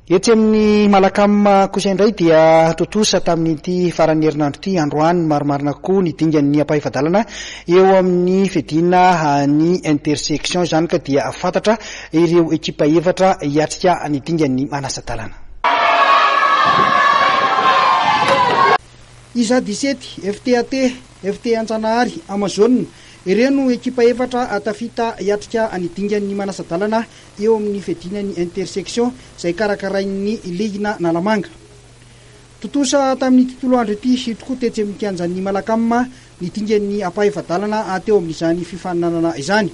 Etsy amin'ny Malakama kosa indray dia totosa tamin'ity farany herinandro ity androany maromarina koa ny dingan'ny ampahivadalana eo amin'ny fedina ny intersection zany ka dia fantatra ireo ekipa efatra hiatrika ny dingan'ny manasadalana. Isa 17 FTAT FT Antsanahary Amazon ireno ekipa efatra atafita hiatrika ny dingan'ny manasadalana eo amin'ny fedinany intersection izay karakarain'ny ligina Nalamanga. Totosa tamin'ny tontolo andro ity sy tokoa tetsy amin'ny kianjan'ny Malakama ny dingan'ny ampahivadalana ateo amin'izany fifaninanana izany.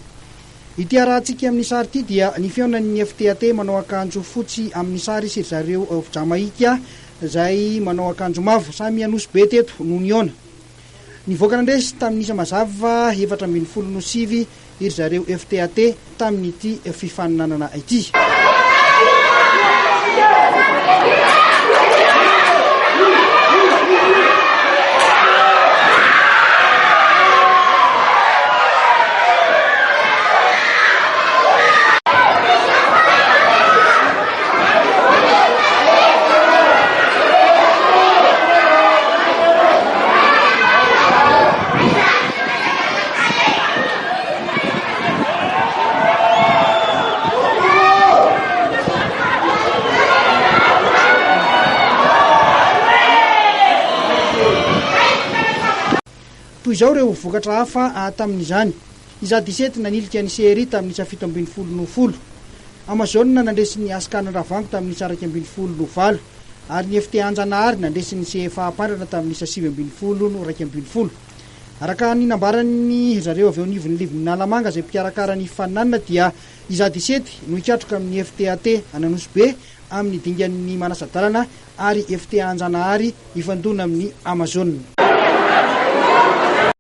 Ity arahantsika amin'ny sary ity dia ny feonan'ny FTAT manao akanjo fotsy amin'ny sary sy zareo Jamaika izay manao akanjo mavo samy anosy be teto noho ny ona. Ny voakanandresy tamin'isa mazava 720 iry zareo FTAT tamin'ity fifaninanana ity. Toy izao reo vokatra hafa tamin'izany. Iza 17 nanilika ny CRI tamin'ny 720 Amazon nandresin'ny Askanandravango tamin'ny 120 ary ny FT Anjanahary nandresin'ny CFA Pandrana tamin'ny 720 Araka ny nambaran'ny zareo avy eo anivon'ny Nalamanga izay mpikarakara ny faninanana dia Iza 17 no ikatroka amin'ny FTAT Ananosy be amin'ny dingan'ny manasadalana ary FT Anjanahary ifandona amin'ny Amazon.